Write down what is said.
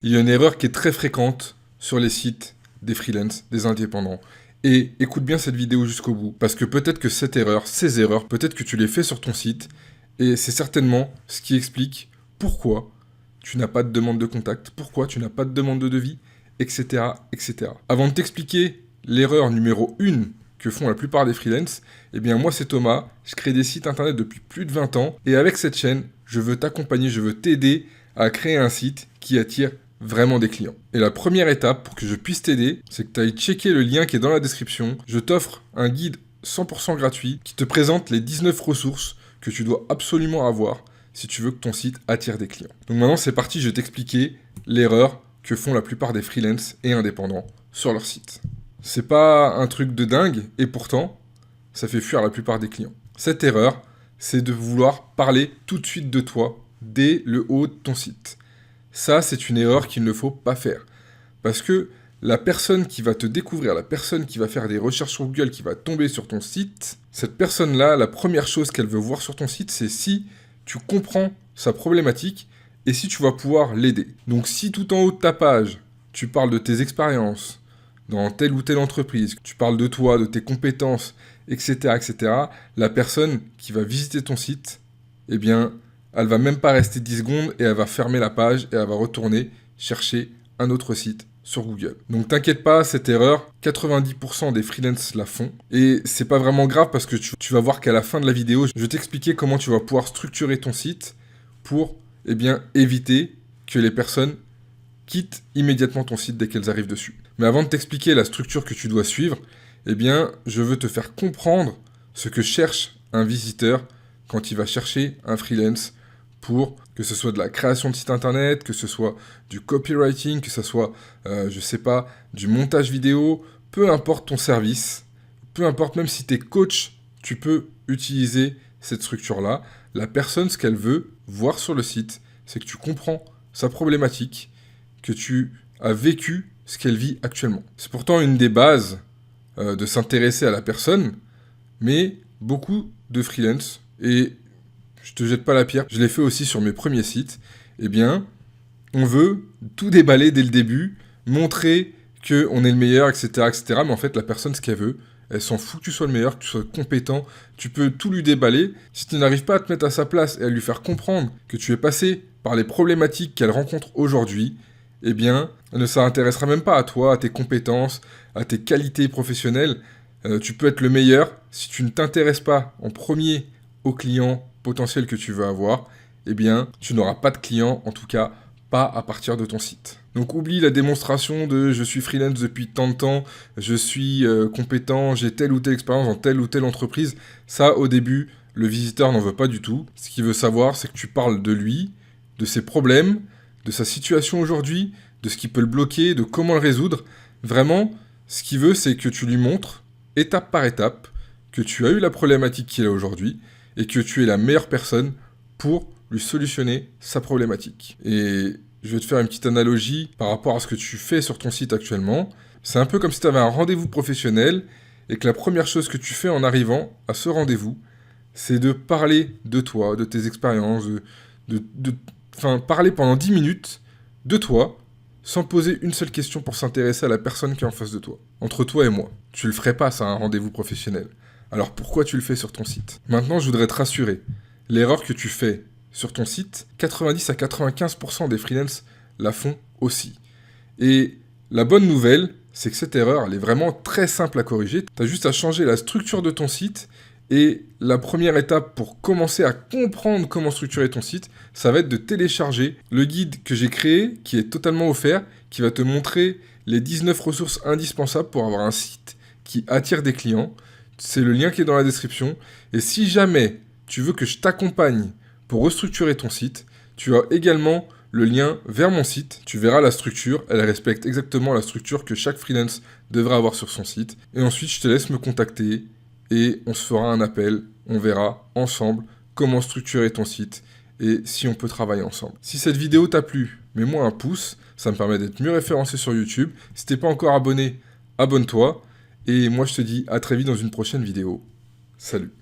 Il y a une erreur qui est très fréquente sur les sites des freelances, des indépendants. Et écoute bien cette vidéo jusqu'au bout, parce que peut-être que ces erreurs, peut-être que tu les fais sur ton site, et c'est certainement ce qui explique pourquoi tu n'as pas de demande de contact, pourquoi tu n'as pas de demande de devis, etc., etc. Avant de t'expliquer l'erreur numéro 1 que font la plupart des freelances, eh bien moi c'est Thomas, je crée des sites internet depuis plus de 20 ans, et avec cette chaîne, je veux t'accompagner, je veux t'aider à créer un site qui attire vraiment des clients. Et la première étape pour que je puisse t'aider, c'est que tu ailles checker le lien qui est dans la description. Je t'offre un guide 100% gratuit qui te présente les 19 ressources que tu dois absolument avoir si tu veux que ton site attire des clients. Donc maintenant c'est parti, je vais t'expliquer l'erreur que font la plupart des freelances et indépendants sur leur site. C'est pas un truc de dingue et pourtant ça fait fuir la plupart des clients. Cette erreur, c'est de vouloir parler tout de suite de toi dès le haut de ton site. Ça, c'est une erreur qu'il ne faut pas faire. Parce que la personne qui va te découvrir, la personne qui va faire des recherches sur Google, qui va tomber sur ton site, cette personne-là, la première chose qu'elle veut voir sur ton site, c'est si tu comprends sa problématique et si tu vas pouvoir l'aider. Donc si tout en haut de ta page, tu parles de tes expériences dans telle ou telle entreprise, tu parles de toi, de tes compétences, etc., etc., la personne qui va visiter ton site, eh bien, elle va même pas rester 10 secondes et elle va fermer la page et elle va retourner chercher un autre site sur Google. Donc t'inquiète pas, cette erreur, 90% des freelances la font. Et c'est pas vraiment grave parce que tu vas voir qu'à la fin de la vidéo, je vais t'expliquer comment tu vas pouvoir structurer ton site pour éviter que les personnes quittent immédiatement ton site dès qu'elles arrivent dessus. Mais avant de t'expliquer la structure que tu dois suivre, je veux te faire comprendre ce que cherche un visiteur quand il va chercher un freelance pour que ce soit de la création de site internet, que ce soit du copywriting, que ce soit, du montage vidéo, peu importe ton service, peu importe même si tu es coach, tu peux utiliser cette structure-là. La personne, ce qu'elle veut voir sur le site, c'est que tu comprends sa problématique, que tu as vécu ce qu'elle vit actuellement. C'est pourtant une des bases de s'intéresser à la personne, mais beaucoup de freelance, et je te jette pas la pierre, je l'ai fait aussi sur mes premiers sites, on veut tout déballer dès le début, montrer qu'on est le meilleur, etc., etc., mais en fait, la personne, ce qu'elle veut, elle s'en fout que tu sois le meilleur, que tu sois compétent, tu peux tout lui déballer. Si tu n'arrives pas à te mettre à sa place et à lui faire comprendre que tu es passé par les problématiques qu'elle rencontre aujourd'hui, elle ne s'intéressera même pas à toi, à tes compétences, à tes qualités professionnelles. Tu peux être le meilleur, si tu ne t'intéresses pas en premier aux clients potentiels que tu veux avoir, tu n'auras pas de clients, en tout cas pas à partir de ton site. Donc oublie la démonstration de je suis freelance depuis tant de temps, je suis compétent, j'ai telle ou telle expérience dans telle ou telle entreprise. Ça, au début, le visiteur n'en veut pas du tout. Ce qu'il veut savoir, c'est que tu parles de lui, de ses problèmes, de sa situation aujourd'hui, de ce qui peut le bloquer, de comment le résoudre. Vraiment, ce qu'il veut, c'est que tu lui montres, étape par étape, que tu as eu la problématique qu'il a aujourd'hui et que tu es la meilleure personne pour lui solutionner sa problématique. Et je vais te faire une petite analogie par rapport à ce que tu fais sur ton site actuellement. C'est un peu comme si tu avais un rendez-vous professionnel et que la première chose que tu fais en arrivant à ce rendez-vous, c'est de parler de toi, de tes expériences, parler pendant 10 minutes de toi, sans poser une seule question pour s'intéresser à la personne qui est en face de toi. Entre toi et moi. Tu le ferais pas, ça, un rendez-vous professionnel. Alors pourquoi tu le fais sur ton site ? Maintenant, je voudrais te rassurer. L'erreur que tu fais sur ton site, 90 à 95% des freelances la font aussi. Et la bonne nouvelle, c'est que cette erreur, elle est vraiment très simple à corriger. Tu as juste à changer la structure de ton site. Et la première étape pour commencer à comprendre comment structurer ton site, ça va être de télécharger le guide que j'ai créé, qui est totalement offert, qui va te montrer les 19 ressources indispensables pour avoir un site qui attire des clients. C'est le lien qui est dans la description. Et si jamais tu veux que je t'accompagne pour restructurer ton site, tu as également le lien vers mon site. Tu verras la structure. Elle respecte exactement la structure que chaque freelance devrait avoir sur son site. Et ensuite, je te laisse me contacter et on se fera un appel. On verra ensemble comment structurer ton site et si on peut travailler ensemble. Si cette vidéo t'a plu, mets-moi un pouce. Ça me permet d'être mieux référencé sur YouTube. Si t'es pas encore abonné, abonne-toi. Et moi, je te dis à très vite dans une prochaine vidéo. Salut.